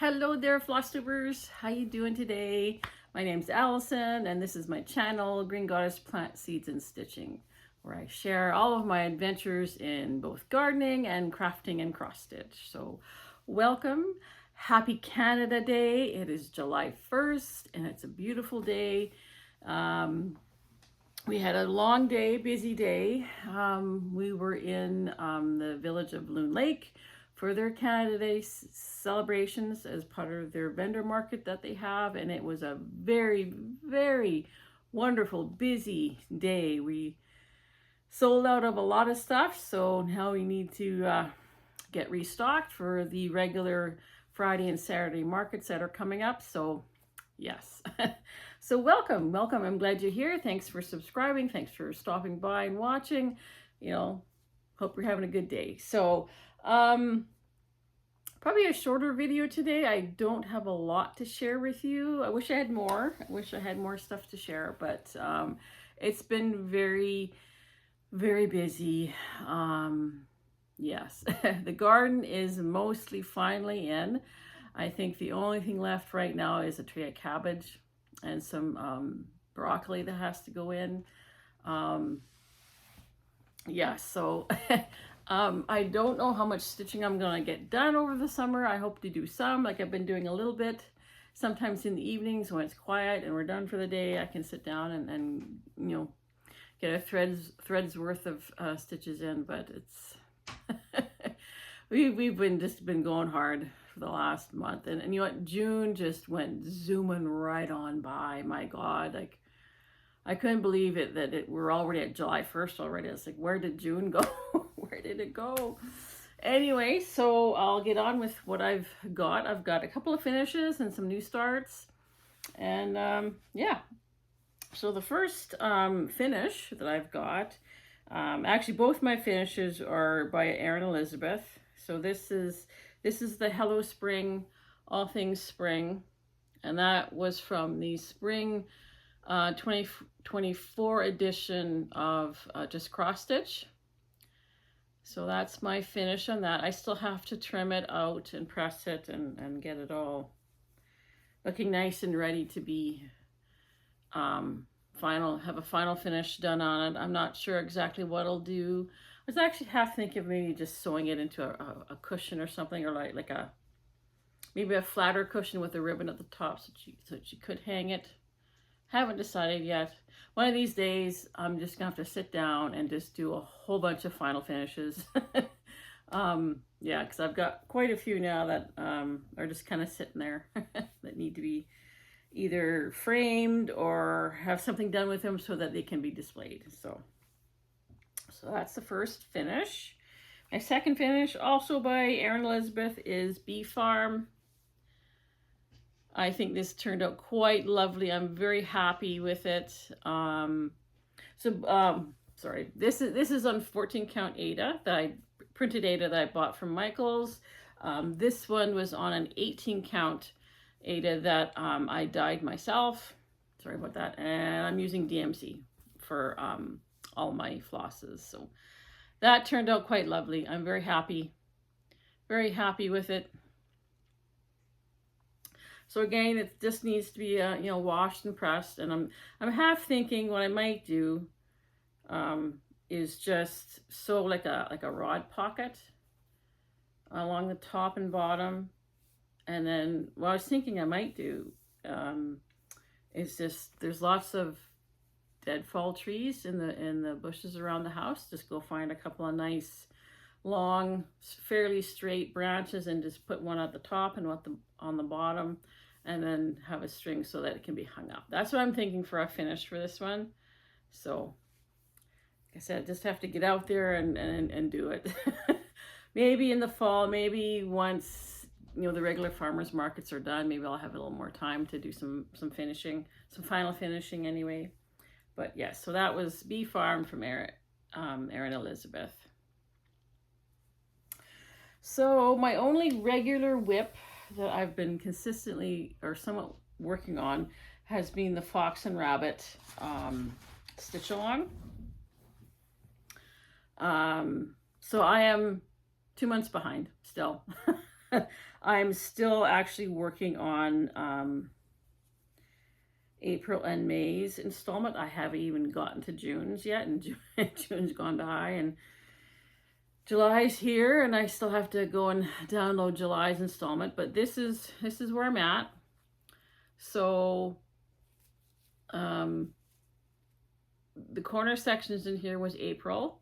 Hello there, Flosstubers. How you doing today? My name's Allison, and this is my channel, Green Goddess Plant Seeds and Stitching, where I share all of my adventures in both gardening and crafting and cross stitch. So welcome. Happy Canada Day. It is July 1st, and it's a beautiful day. We had a long day, busy day. We were in the village of Loon Lake for their Canada Day celebrations as part of their vendor market that they have, and it was a very, very wonderful, busy day. We sold out of a lot of stuff, so now we need to get restocked for the regular Friday and Saturday markets that are coming up. So yes. So welcome. I'm glad you're here. Thanks for subscribing. Thanks for stopping by and watching. Hope you're having a good day. So probably a shorter video today. I don't have a lot to share with you. I wish I had more. I wish I had more stuff to share, but it's been very, very busy. Yes, the garden is mostly finally in. I think the only thing left right now is a tray of cabbage and some broccoli that has to go in. Yeah, so I don't know how much stitching I'm going to get done over the summer. I hope to do some, like I've been doing a little bit. Sometimes in the evenings when it's quiet and we're done for the day, I can sit down and get a thread's worth of stitches in, but it's we've been going hard for the last month, and you know what, June just went zooming right on by. My God, like I couldn't believe it that we're already at July 1st already. It's like, where did June go? Where did it go? Anyway, so I'll get on with what I've got. I've got a couple of finishes and some new starts, and yeah. So the first finish that I've got, actually both my finishes are by Erin Elizabeth. So this is the Hello Spring, All Things Spring, and that was from the Spring 2024 edition of just cross stitch. So that's my finish on that. I still have to trim it out and press it and get it all looking nice and ready to be have a final finish done on it. I'm not sure exactly what I'll do. I was actually half thinking of maybe just sewing it into a cushion or something, or like maybe a flatter cushion with a ribbon at the top so she could hang it. Haven't decided yet. One of these days I'm just gonna have to sit down and just do a whole bunch of final finishes. Yeah, because I've got quite a few now that are just kind of sitting there that need to be either framed or have something done with them so that they can be displayed. So that's the first finish. My second finish, also by Erin Elizabeth, is Bee Farm. I think this turned out quite lovely. I'm very happy with it. Sorry, this is on 14 count Aida, printed Aida that I bought from Michael's. This one was on an 18 count Aida that I dyed myself. Sorry about that. And I'm using DMC for all my flosses. So that turned out quite lovely. I'm very happy with it. So again, it just needs to be washed and pressed, and I'm half thinking what I might do is just sew like a rod pocket along the top and bottom. And then what I was thinking I might do is just, there's lots of dead fall trees in the bushes around the house. Just go find a couple of nice long, fairly straight branches and just put one at the top and one on the bottom, and then have a string so that it can be hung up. That's what I'm thinking for a finish for this one. So like I said, just have to get out there and do it. Maybe in the fall, maybe once the regular farmers markets are done, maybe I'll have a little more time to do some finishing, some final finishing anyway. But yes, so that was Bee Farm from Erin Elizabeth. So my only regular WIP that I've been consistently or somewhat working on has been the Fox and Rabbit stitch along. So I am 2 months behind still. I'm still actually working on April and May's installment. I haven't even gotten to June's yet, and June's gone by, and July's here, and I still have to go and download July's installment. But this is where I'm at. So the corner sections in here was April,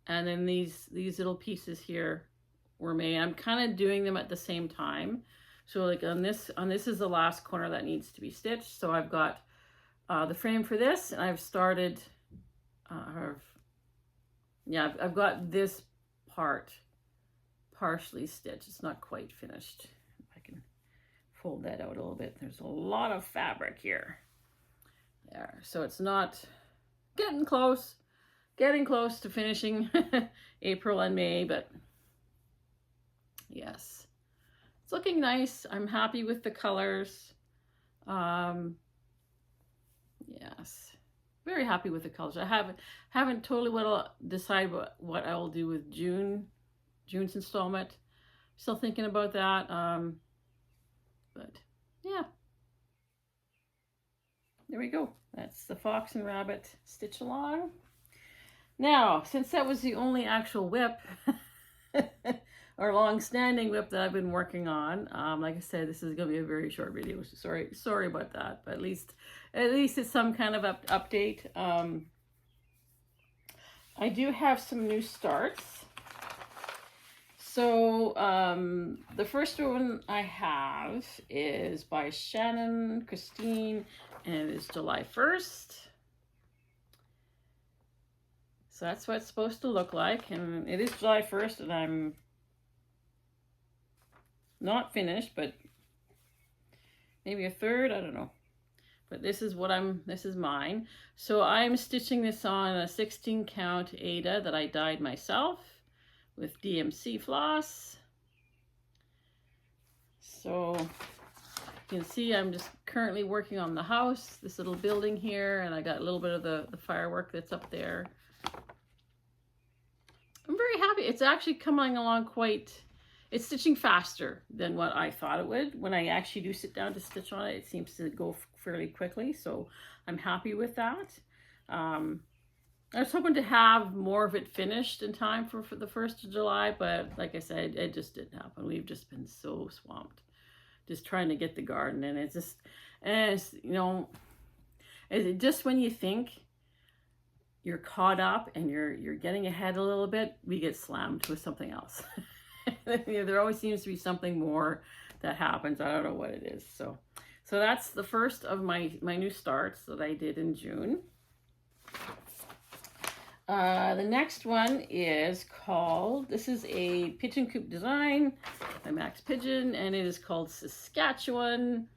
and then these little pieces here were May. I'm kind of doing them at the same time. So like on this is the last corner that needs to be stitched. So I've got the frame for this, and I've started, I've got this part partially stitched. It's not quite finished. If I can fold that out a little bit. There's a lot of fabric here. There, so it's not getting close to finishing April and May, but yes, it's looking nice. I'm happy with the colors. Yes, very happy with the colors. I haven't totally decided what I will do with June's installment. Still thinking about that. But yeah, there we go. That's the Fox and Rabbit Stitch Along. Now, since that was the only actual WIP or long-standing WIP that I've been working on, like I said, this is going to be a very short video. So sorry about that, but at least it's some kind of update. I do have some new starts. So the first one I have is by Shanon Christine, and it is July 1st. So that's what it's supposed to look like, and it is July 1st, and I'm not finished, but maybe a third, I don't know. But this is mine. So I'm stitching this on a 16 count Aida that I dyed myself with DMC floss. So you can see I'm just currently working on the house, this little building here, and I got a little bit of the firework that's up there. I'm very happy. It's actually coming along it's stitching faster than what I thought it would. When I actually do sit down to stitch on it, it seems to go fairly quickly, so I'm happy with that. I was hoping to have more of it finished in time for the 1st of July, but like I said, it just didn't happen. We've just been so swamped just trying to get the garden, and it's you know, just when you think you're caught up and you're getting ahead a little bit, we get slammed with something else. There always seems to be something more that happens. I don't know what it is. So that's the first of my new starts that I did in June. The next one is called, this is a Pigeon Coop design by Max Pigeon, and it is called Saskatchewan.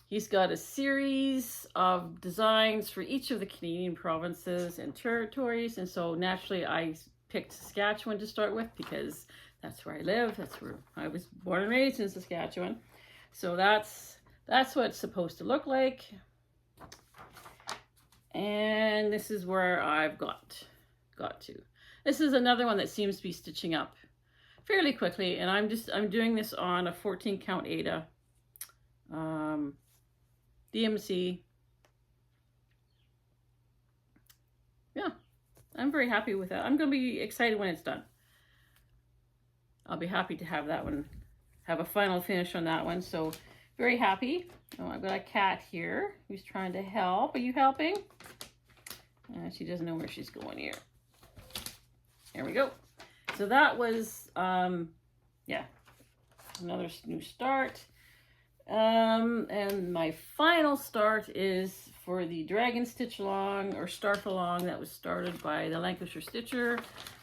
He's got a series of designs for each of the Canadian provinces and territories, and so naturally I picked Saskatchewan to start with because that's where I live. That's where I was born and raised, in Saskatchewan. So that's what it's supposed to look like. And this is where I've got to. This is another one that seems to be stitching up fairly quickly, and I'm doing this on a 14 count Aida. DMC. Yeah, I'm very happy with that. I'm going to be excited when it's done. I'll be happy to have that one, have a final finish on that one. So very happy. Oh, I've got a cat here who's trying to help. Are you helping? She doesn't know where she's going here. There we go. So that was, yeah, another new start. And my final start is for the Dragon Stitch Along, or Start Along, that was started by the Lancashire Stitcher.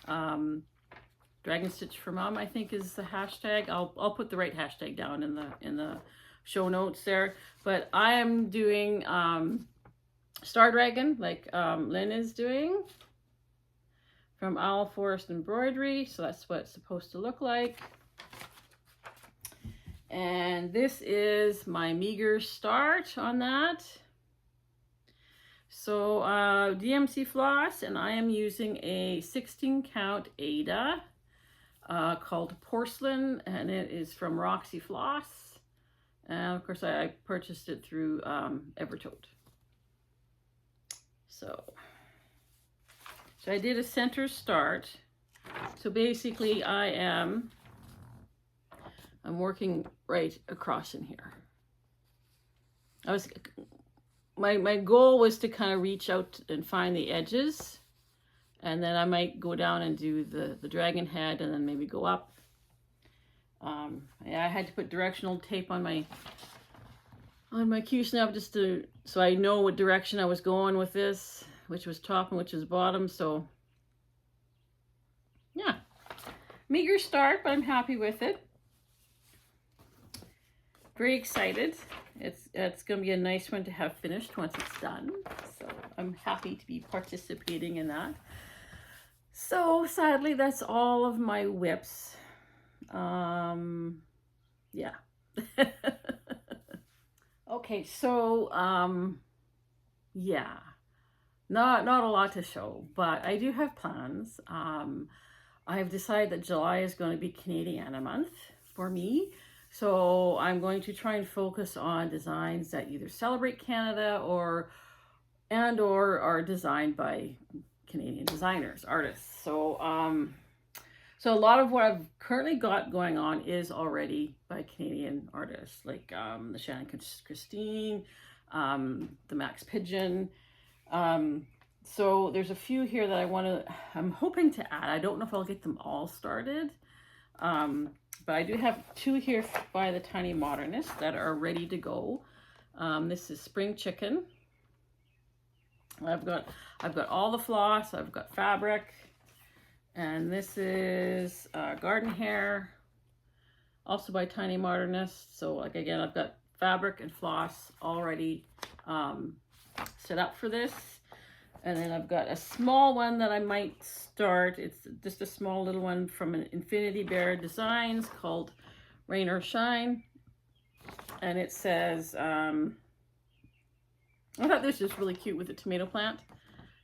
DragonStitchformum, I think, is the hashtag. I'll put the right hashtag down in the show notes there. But I am doing Star Dragon, like Lynn is doing, from Owl Forest Embroidery. So that's what it's supposed to look like. And this is my meager start on that. So DMC floss, and I am using a 16 count Aida. called Porcelain, and it is from Roxy Floss. And of course, I purchased it through Evertote. So I did a center start. So basically, I'm working right across in here. My goal was to kind of reach out and find the edges, and then I might go down and do the dragon head, and then maybe go up. Yeah, I had to put directional tape on my Q-snap just so I know what direction I was going with this, which was top and which was bottom. So yeah, meager start, but I'm happy with it. Very excited. It's going to be a nice one to have finished once it's done. So I'm happy to be participating in that. So sadly, that's all of my WIPs. Yeah. Okay, so yeah, not a lot to show, but I do have plans. I've decided that July is going to be Canadiana month for me. So I'm going to try and focus on designs that either celebrate Canada or are designed by Canadian designers, artists. So so a lot of what I've currently got going on is already by Canadian artists, like the Shanon Christine, the Max Pigeon. So there's a few here that I'm hoping to add. I don't know if I'll get them all started. But I do have two here by the Tiny Modernist that are ready to go. This is Spring Chicken. I've got all the floss. I've got fabric, and this is Garden Hare, also by Tiny Modernist. So like again, I've got fabric and floss already set up for this. And then I've got a small one that I might start. It's just a small little one from an Infinity Bear Designs called Rain or Shine. And it says, I thought this was really cute with the tomato plant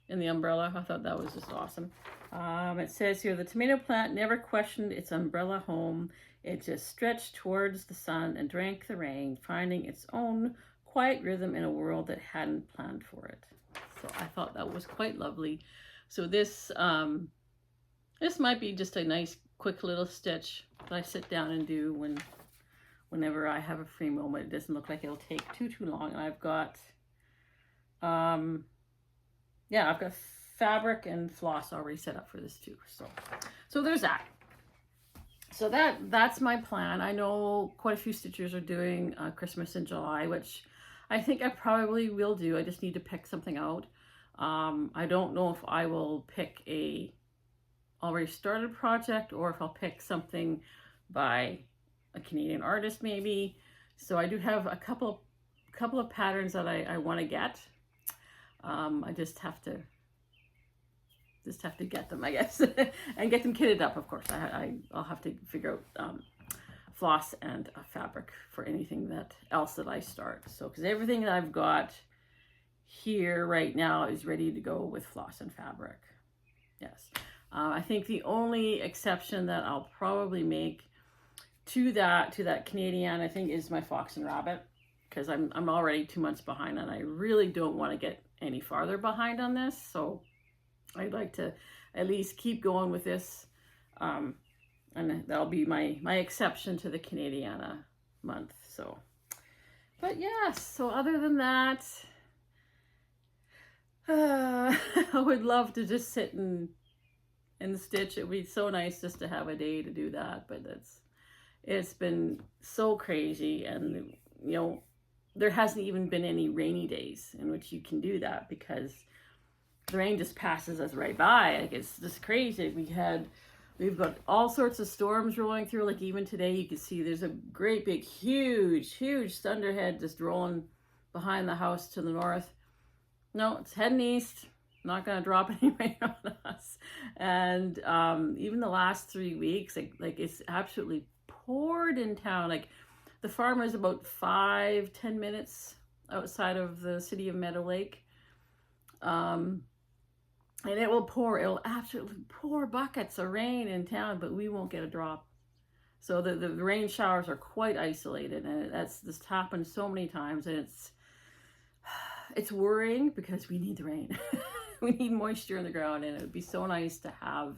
in the umbrella. I thought that was just awesome. It says here, the tomato plant never questioned its umbrella home. It just stretched towards the sun and drank the rain, finding its own quiet rhythm in a world that hadn't planned for it. So I thought that was quite lovely. So this might be just a nice quick little stitch that I sit down and do whenever I have a free moment. It doesn't look like it'll take too long. And I've got yeah, I've got fabric and floss already set up for this too. So there's that. So that's my plan. I know quite a few stitchers are doing Christmas in July, which I think I probably will do. I just need to pick something out. I don't know if I will pick a already started project or if I'll pick something by a Canadian artist maybe. So I do have a couple of patterns that I want to get. I just have to get them, I guess, and get them kitted up. Of course, I'll have to figure out floss and fabric for anything else that I start. So because everything that I've got here right now is ready to go with floss and fabric. Yes. I think the only exception that I'll probably make to that Canadian, I think, is my Fox and Rabbit, because I'm already 2 months behind and I really don't want to get any farther behind on this. So I'd like to at least keep going with this. And that'll be my exception to the Canadiana month. So, but yes, so other than that, I would love to just sit and stitch. It would be so nice just to have a day to do that, but it's been so crazy, and you know, there hasn't even been any rainy days in which you can do that because the rain just passes us right by. Like, it's just crazy. We've got all sorts of storms rolling through. Like even today, you can see there's a great big, huge thunderhead just rolling behind the house to the north. No, it's heading east. Not going to drop any rain on us. And even the last 3 weeks, like it's absolutely poured in town. Like the farm is about 5-10 minutes outside of the city of Meadow Lake. and it will pour. It'll absolutely pour buckets of rain in town, but we won't get a drop. So the rain showers are quite isolated, and that's just happened so many times, and it's worrying because we need the rain. We need moisture in the ground, and it would be so nice to have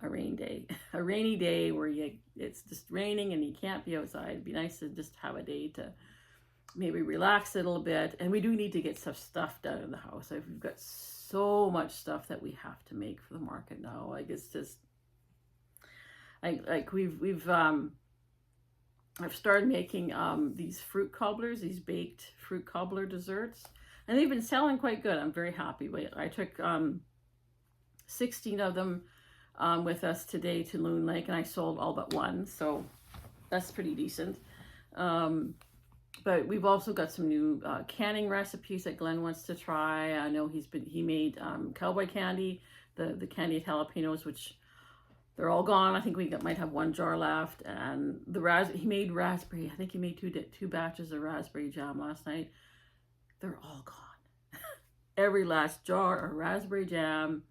a rainy day where it's just raining and you can't be outside. It'd be nice to just have a day to maybe relax a little bit. And we do need to get some stuff done in the house. We've got so much stuff that we have to make for the market now. Like it's just like I've started making these fruit cobblers, these baked fruit cobbler desserts, and they've been selling quite good. I'm very happy with it. I took 16 of them with us today to Loon Lake, and I sold all but one, so that's pretty decent. But we've also got some new canning recipes that Glenn wants to try. I know he made cowboy candy, the candied jalapenos, which they're all gone. I think we might have one jar left. And he made raspberry. I think he made two batches of raspberry jam last night. They're all gone. Every last jar of raspberry jam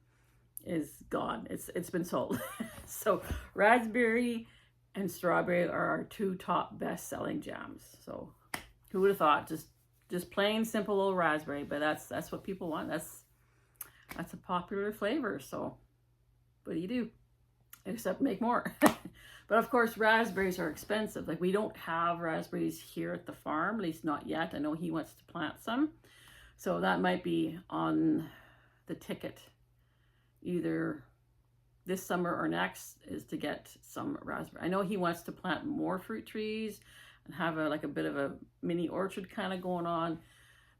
is gone. It's been sold. So raspberry and strawberry are our two top best-selling jams. So who would have thought? Just plain simple old raspberry, but that's what people want. That's a popular flavor. So what do? Except make more. But of course, raspberries are expensive. Like we don't have raspberries here at the farm, at least not yet. I know he wants to plant some. So that might be on the ticket either this summer or next, is to get some raspberry. I know he wants to plant more fruit trees and have a bit of a mini orchard kind of going on.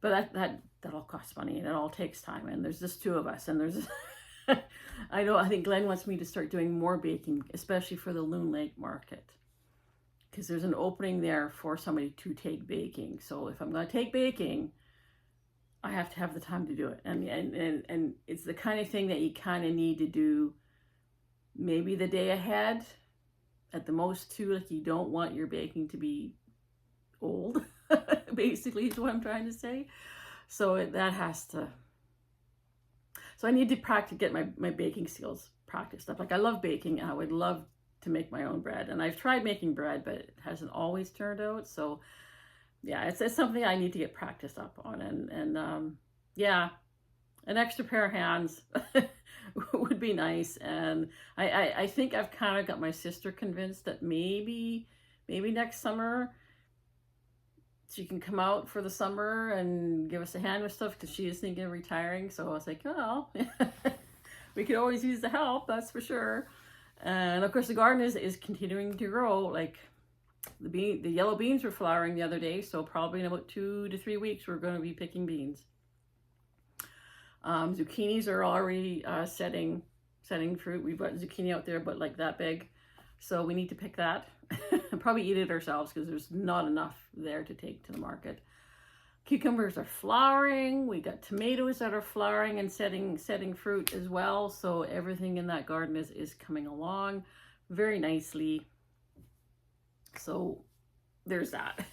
But that all costs money and it all takes time. And there's just two of us, and there's I think Glenn wants me to start doing more baking, especially for the Loon Lake market, because there's an opening there for somebody to take baking. So if I'm going to take baking, I have to have the time to do it. And it's the kind of thing that you kind of need to do maybe the day ahead at the most too. Like you don't want your baking to be old, basically is what I'm trying to say. So that has to... So I need to get my baking skills practiced up. Like I love baking and I would love to make my own bread. And I've tried making bread, but it hasn't always turned out. So yeah, it's something I need to get practiced up on. And yeah, an extra pair of hands would be nice. And I think I've kind of got my sister convinced that maybe next summer she can come out for the summer and give us a hand with stuff, because she is thinking of retiring. So I was like, oh, we could always use the help, that's for sure. And of course the garden is continuing to grow. Like the yellow beans were flowering the other day, so probably in about 2 to 3 weeks we're going to be picking beans. Zucchinis are already setting fruit. We've got zucchini out there, but like that big, so we need to pick that. Probably eat it ourselves because there's not enough there to take to the market. Cucumbers are flowering. We got tomatoes that are flowering and setting fruit as well. So everything in that garden is coming along very nicely. So there's that.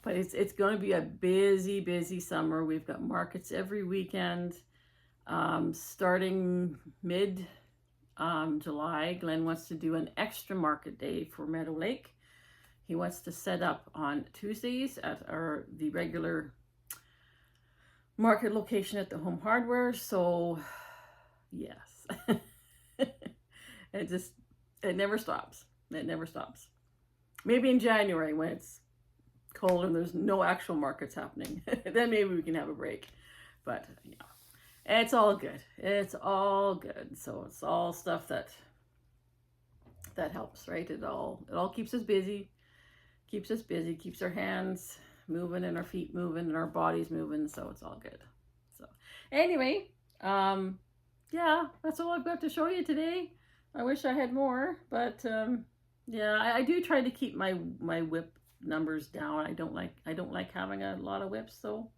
But it's going to be a busy summer. We've got markets every weekend. Starting mid July, Glenn wants to do an extra market day for Meadow Lake. He wants to set up on Tuesdays at the regular market location at the Home Hardware. So yes, it never stops. It never stops. Maybe in January when it's cold and there's no actual markets happening, then maybe we can have a break. But yeah. It's all good. It's all good. So it's all stuff that helps, right? It all keeps us busy, keeps our hands moving and our feet moving and our bodies moving. So it's all good. So anyway, yeah, that's all I've got to show you today. I wish I had more, but yeah, I do try to keep my WIP numbers down. I don't like having a lot of WIPs, so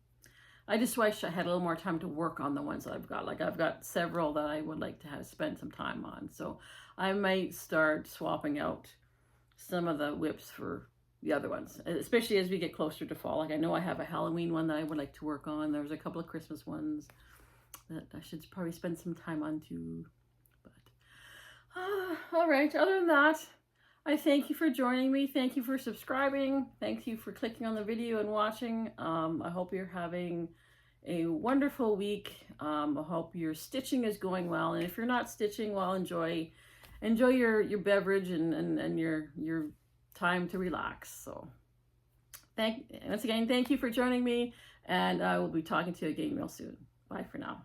I just wish I had a little more time to work on the ones that I've got. Like I've got several that I would like to spend some time on. So I might start swapping out some of the WIPs for the other ones, especially as we get closer to fall. Like I know I have a Halloween one that I would like to work on. There's a couple of Christmas ones. that I should probably spend some time on too. But all right, other than that, I thank you for joining me. Thank you for subscribing. Thank you for clicking on the video and watching. I hope you're having a wonderful week. I hope your stitching is going well. And if you're not stitching, well, enjoy your beverage and your time to relax. So once again, thank you for joining me, and I will be talking to you again real soon. Bye for now.